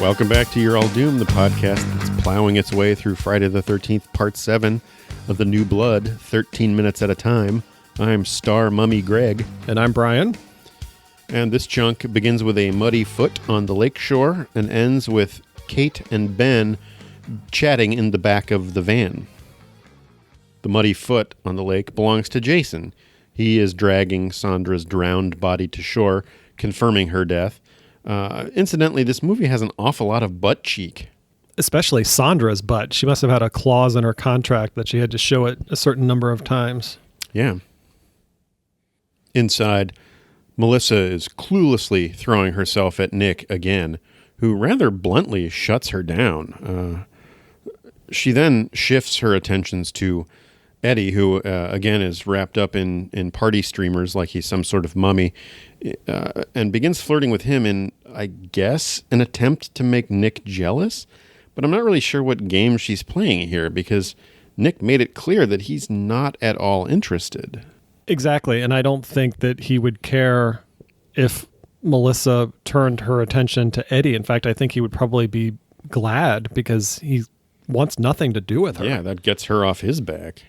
Welcome back to You're All Doomed, the podcast that's plowing its way through Friday the 13th, Part 7 of The New Blood, 13 minutes at a time. I'm Star Mummy Greg. And I'm Brian. And this chunk begins with a muddy foot on the lakeshore and ends with Kate and Ben chatting in the back of the van. The muddy foot on the lake belongs to Jason. He is dragging Sandra's drowned body to shore, confirming her death. Incidentally, this movie has an awful lot of butt cheek. Especially Sandra's butt. She must have had a clause in her contract that she had to show it a certain number of times. Yeah. Inside, Melissa is cluelessly throwing herself at Nick again, who rather bluntly shuts her down. She then shifts her attentions to Eddie, who, again, is wrapped up in party streamers like he's some sort of mummy, and begins flirting with him in, I guess, an attempt to make Nick jealous. But I'm not really sure what game she's playing here, because Nick made it clear that he's not at all interested. Exactly, and I don't think that he would care if Melissa turned her attention to Eddie. In fact, I think he would probably be glad because he wants nothing to do with her. Yeah, that gets her off his back.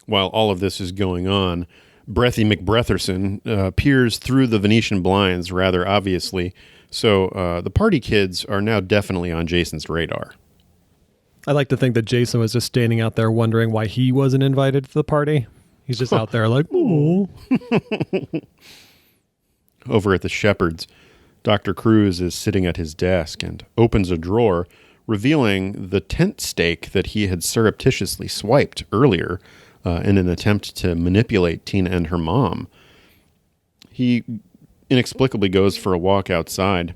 While all of this is going on, Breathy McBretherson peers through the Venetian blinds rather obviously, so the party kids are now definitely on Jason's radar. I like to think that Jason was just standing out there wondering why he wasn't invited to the party. He's just out there like, ooh. Over at the Shepherd's, Dr. Cruz is sitting at his desk and opens a drawer, revealing the tent stake that he had surreptitiously swiped earlier in an attempt to manipulate Tina and her mom. He inexplicably goes for a walk outside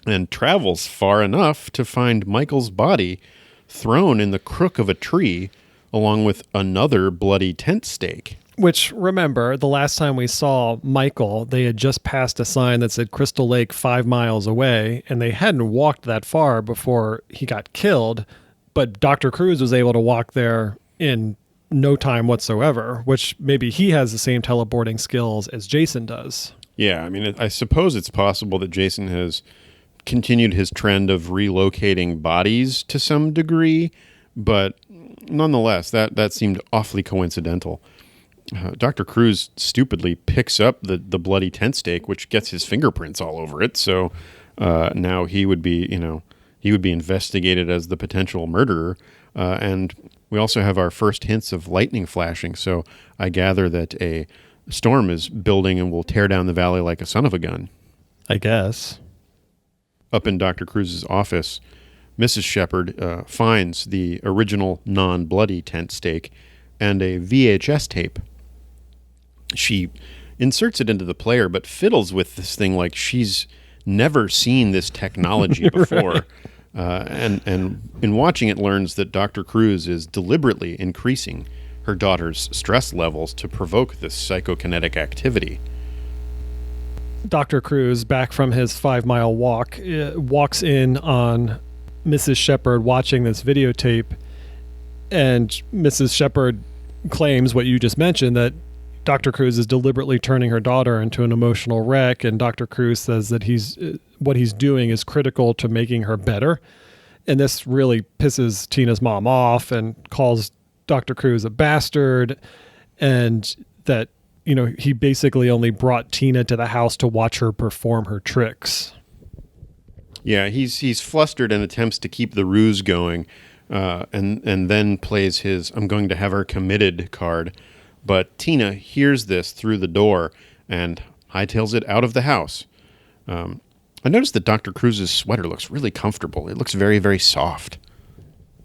and travels far enough to find Michael's body thrown in the crook of a tree along with another bloody tent stake. Which, remember, the last time we saw Michael, they had just passed a sign that said Crystal Lake 5 miles away, and they hadn't walked that far before he got killed, but Dr. Cruz was able to walk there in no time whatsoever, which maybe he has the same teleporting skills as Jason does. Yeah, I mean, I suppose it's possible that Jason has continued his trend of relocating bodies to some degree, but nonetheless, that seemed awfully coincidental. Dr. Cruz stupidly picks up the bloody tent stake, which gets his fingerprints all over it, so now he would be investigated as the potential murderer, and we also have our first hints of lightning flashing, so I gather that a storm is building and will tear down the valley like a son of a gun. I guess. Up in Dr. Cruz's office, Mrs. Shepherd finds the original non-bloody tent stake and a VHS tape. She inserts it into the player, but fiddles with this thing like she's never seen this technology before. Right. And in watching it, learns that Dr. Cruz is deliberately increasing her daughter's stress levels to provoke this psychokinetic activity. Dr. Cruz, back from his 5-mile walk, walks in on Mrs. Shepherd watching this videotape, and Mrs. Shepherd claims what you just mentioned, that Dr. Cruz is deliberately turning her daughter into an emotional wreck, and Dr. Cruz says that what he's doing is critical to making her better. And this really pisses Tina's mom off and calls Dr. Cruz a bastard, and that, he basically only brought Tina to the house to watch her perform her tricks. Yeah, he's flustered and attempts to keep the ruse going, and then plays his "I'm going to have her committed" card. But Tina hears this through the door and hightails it out of the house. I noticed that Dr. Cruz's sweater looks really comfortable. It looks very, very soft.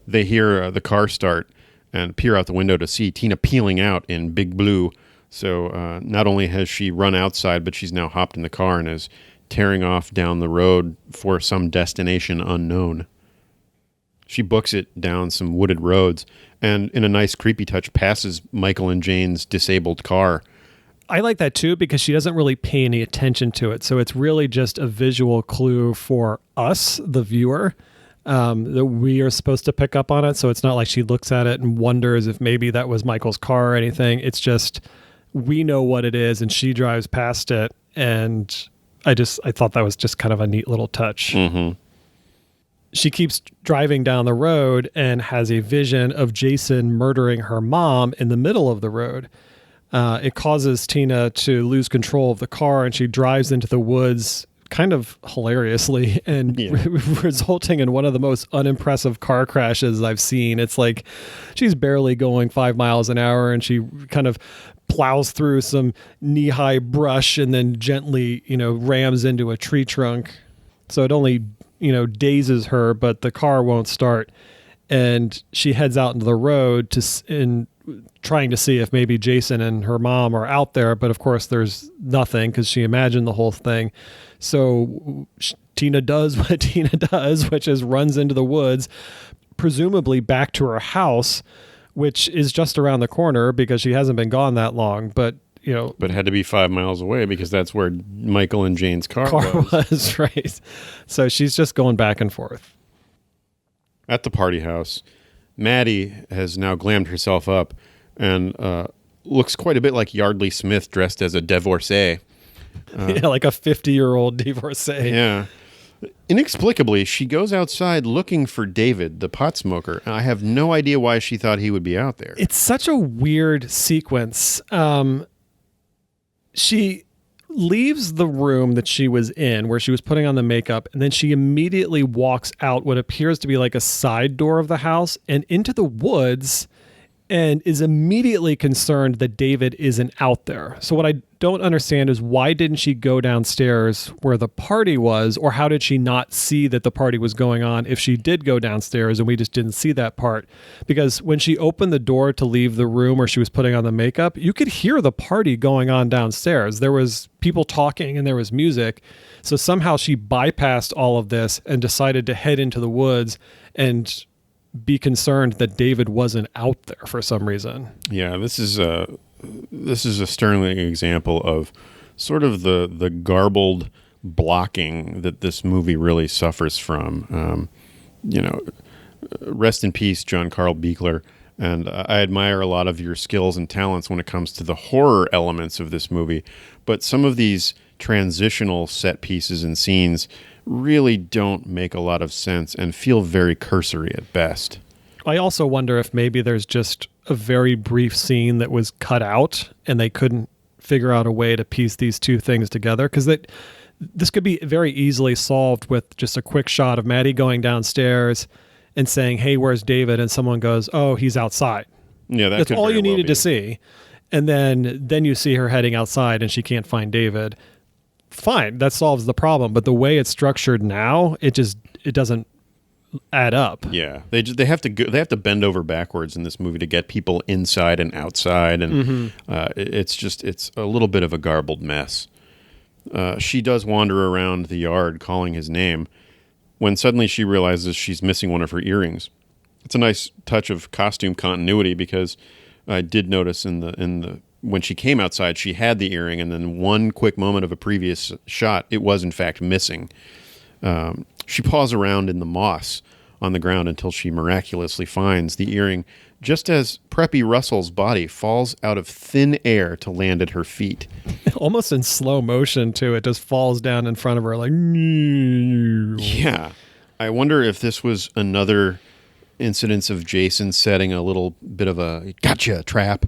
They hear the car start and peer out the window to see Tina peeling out in Big Blue. So not only has she run outside, but she's now hopped in the car and is tearing off down the road for some destination unknown. She books it down some wooded roads and, in a nice creepy touch, passes Michael and Jane's disabled car. I like that too, because she doesn't really pay any attention to it. So it's really just a visual clue for us, the viewer, that we are supposed to pick up on it. So it's not like she looks at it and wonders if maybe that was Michael's car or anything. It's just, we know what it is, and she drives past it, and I thought that was just kind of a neat little touch. Mm-hmm. She keeps driving down the road and has a vision of Jason murdering her mom in the middle of the road. It causes Tina to lose control of the car, and she drives into the woods kind of hilariously and resulting in one of the most unimpressive car crashes I've seen. It's like she's barely going 5 miles an hour, and she kind of plows through some knee-high brush and then gently, rams into a tree trunk. So it only, dazes her, but the car won't start. And she heads out into the road trying to see if maybe Jason and her mom are out there. But of course, there's nothing because she imagined the whole thing. So Tina does what Tina does, which is runs into the woods, presumably back to her house, which is just around the corner because she hasn't been gone that long. But but had to be 5 miles away because that's where Michael and Jane's car was. Right. So she's just going back and forth. At the party house, Maddie has now glammed herself up and looks quite a bit like Yardley Smith dressed as a divorcee. Like a 50-year-old divorcee. Yeah. Inexplicably, she goes outside looking for David, the pot smoker. I have no idea why she thought he would be out there. It's such a weird sequence. She leaves the room that she was in where she was putting on the makeup, and then she immediately walks out what appears to be like a side door of the house and into the woods, and is immediately concerned that David isn't out there. So what I don't understand is why didn't she go downstairs where the party was, or how did she not see that the party was going on if she did go downstairs and we just didn't see that part? Because when she opened the door to leave the room where she was putting on the makeup, you could hear the party going on downstairs. There was people talking and there was music. So somehow she bypassed all of this and decided to head into the woods and be concerned that David wasn't out there for some reason. Yeah, this is a sterling example of sort of the garbled blocking that this movie really suffers from. Rest in peace, John Carl Buechler. And I admire a lot of your skills and talents when it comes to the horror elements of this movie. But some of these transitional set pieces and scenes really don't make a lot of sense and feel very cursory at best. I also wonder if maybe there's just a very brief scene that was cut out and they couldn't figure out a way to piece these two things together, because this could be very easily solved with just a quick shot of Maddie going downstairs and saying, "Hey, where's David?" And someone goes, "Oh, he's outside." Yeah, that's all you needed to see. And then you see her heading outside and she can't find David. Fine, that solves the problem. But the way it's structured now, it doesn't add up. Yeah, they have to bend over backwards in this movie to get people inside and outside, and it's a little bit of a garbled mess. She does wander around the yard calling his name when suddenly she realizes she's missing one of her earrings. It's a nice touch of costume continuity because I did notice in the when she came outside, she had the earring, and then one quick moment of a previous shot, it was in fact missing. She paws around in the moss on the ground until she miraculously finds the earring, just as Preppy Russell's body falls out of thin air to land at her feet. Almost in slow motion, too. It just falls down in front of her like... Yeah. I wonder if this was another incidence of Jason setting a little bit of a gotcha trap,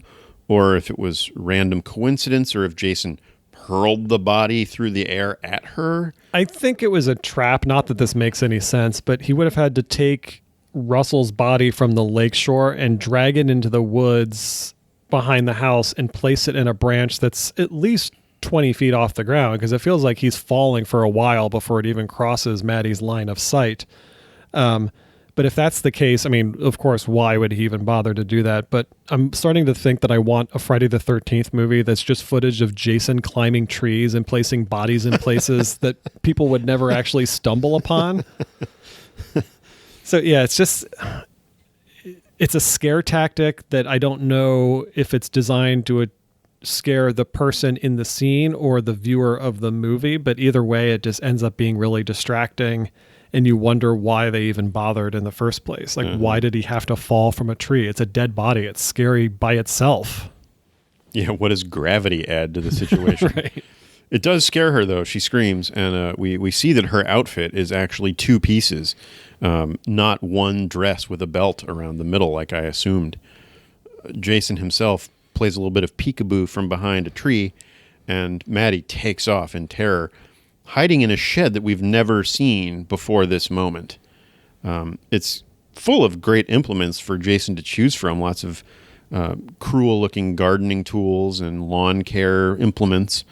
or if it was random coincidence, or if Jason hurled the body through the air at her. I think it was a trap. Not that this makes any sense, but he would have had to take Russell's body from the lakeshore and drag it into the woods behind the house and place it in a branch that's at least 20 feet off the ground, because it feels like he's falling for a while before it even crosses Maddie's line of sight. But if that's the case, I mean, of course, why would he even bother to do that? But I'm starting to think that I want a Friday the 13th movie that's just footage of Jason climbing trees and placing bodies in places that people would never actually stumble upon. So, yeah, it's a scare tactic that I don't know if it's designed to scare the person in the scene or the viewer of the movie. But either way, it just ends up being really distracting. And you wonder why they even bothered in the first place. Like, why did he have to fall from a tree? It's a dead body. It's scary by itself. Yeah, what does gravity add to the situation? Right. It does scare her, though. She screams, and we see that her outfit is actually two pieces, not one dress with a belt around the middle, like I assumed. Jason himself plays a little bit of peekaboo from behind a tree, and Maddie takes off in terror, hiding in a shed that we've never seen before this moment. It's full of great implements for Jason to choose from, lots of cruel-looking gardening tools and lawn care implements.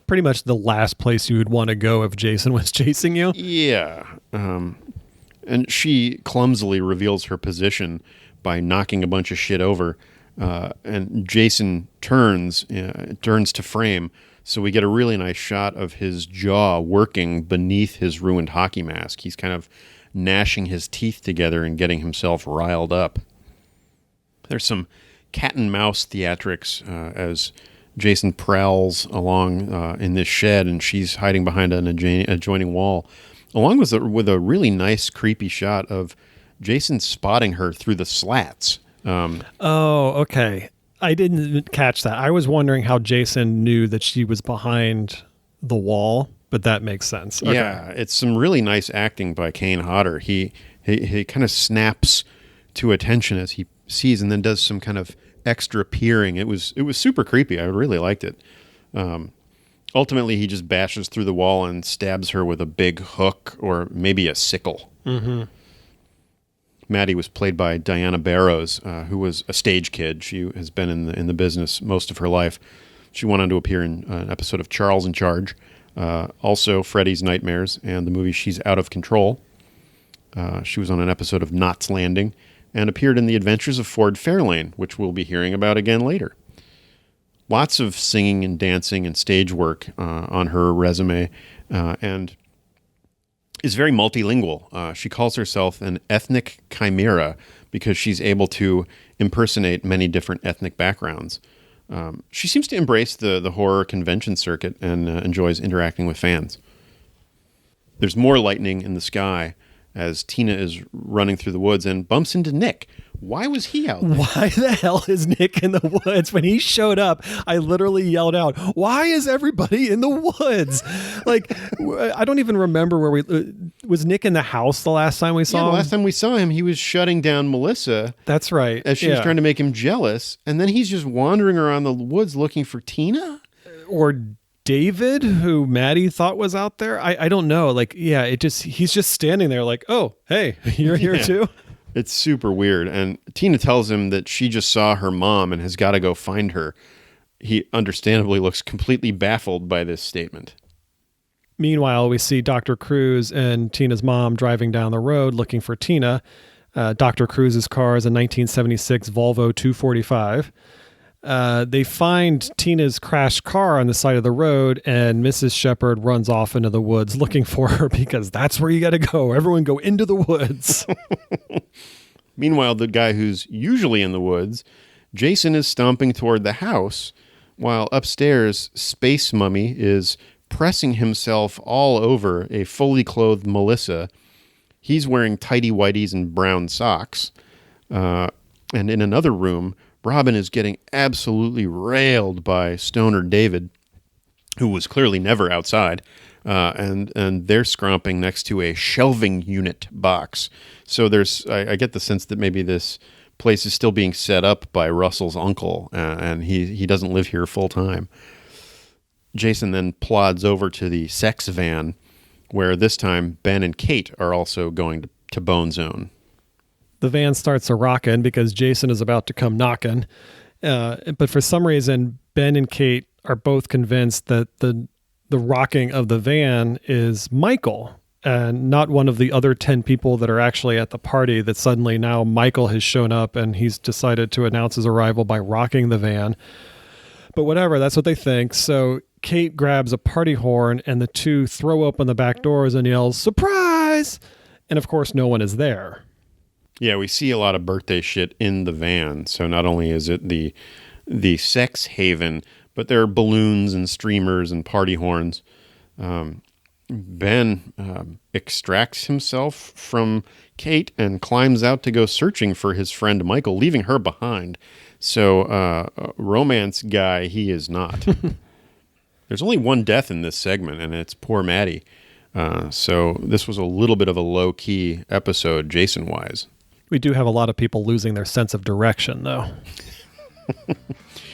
Pretty much the last place you would want to go if Jason was chasing you. Yeah. And she clumsily reveals her position by knocking a bunch of shit over. And Jason turns to frame, so we get a really nice shot of his jaw working beneath his ruined hockey mask. He's kind of gnashing his teeth together and getting himself riled up. There's some cat and mouse theatrics as Jason prowls along in this shed, and she's hiding behind an adjoining wall, along with a really nice, creepy shot of Jason spotting her through the slats. Oh, okay. I didn't catch that. I was wondering how Jason knew that she was behind the wall, but that makes sense. Okay. Yeah, it's some really nice acting by Kane Hodder. He kind of snaps to attention as he sees, and then does some kind of extra peering. It was super creepy. I really liked it. Ultimately, he just bashes through the wall and stabs her with a big hook or maybe a sickle. Mm-hmm. Maddie was played by Diana Barrows, who was a stage kid. She has been in the business most of her life. She went on to appear in an episode of Charles in Charge, also Freddy's Nightmares, and the movie She's Out of Control. She was on an episode of Knots Landing and appeared in The Adventures of Ford Fairlane, which we'll be hearing about again later. Lots of singing and dancing and stage work on her resume, and is very multilingual. She calls herself an ethnic chimera because she's able to impersonate many different ethnic backgrounds. She seems to embrace the horror convention circuit and enjoys interacting with fans. There's more lightning in the sky as Tina is running through the woods and bumps into Nick. Why was he out there? Why the hell is Nick in the woods? When he showed up, I literally yelled out, "Why is everybody in the woods?" Like, I don't even remember where was Nick in the house the last time we saw him? The last time we saw him, he was shutting down Melissa. That's right. As she was trying to make him jealous. And then he's just wandering around the woods looking for Tina? Or David, who Maddie thought was out there. I don't know. Like, yeah, he's just standing there like, "Oh, hey, you're here too?" It's super weird. And Tina tells him that she just saw her mom and has got to go find her. He understandably looks completely baffled by this statement. Meanwhile, we see Dr. Cruz and Tina's mom driving down the road looking for Tina. Dr. Cruz's car is a 1976 Volvo 245. They find Tina's crashed car on the side of the road, and Mrs. Shepherd runs off into the woods looking for her because that's where you got to go. Everyone go into the woods. Meanwhile, the guy who's usually in the woods, Jason, is stomping toward the house, while upstairs, Space Mummy is pressing himself all over a fully clothed Melissa. He's wearing tighty-whities and brown socks. And in another room, Robin is getting absolutely railed by Stoner David, who was clearly never outside, and they're scromping next to a shelving unit box. So I get the sense that maybe this place is still being set up by Russell's uncle, and he doesn't live here full time. Jason then plods over to the sex van, where this time Ben and Kate are also going to Bone Zone. The van starts a rockin' because Jason is about to come knocking. But for some reason, Ben and Kate are both convinced that the rocking of the van is Michael and not one of the other 10 people that are actually at the party, that suddenly now Michael has shown up and he's decided to announce his arrival by rocking the van. But whatever, that's what they think. So Kate grabs a party horn and the two throw open the back doors and yells, "Surprise!" And of course, no one is there. Yeah, we see a lot of birthday shit in the van. So not only is it the sex haven, but there are balloons and streamers and party horns. Ben extracts himself from Kate and climbs out to go searching for his friend Michael, leaving her behind. So romance guy he is not. There's only one death in this segment, and it's poor Maddie. So this was a little bit of a low-key episode, Jason-wise. We do have a lot of people losing their sense of direction, though.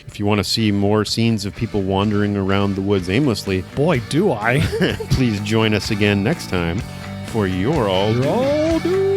If you want to see more scenes of people wandering around the woods aimlessly, Boy, do I. please join us again next time for You're All Doomed. You're all doomed.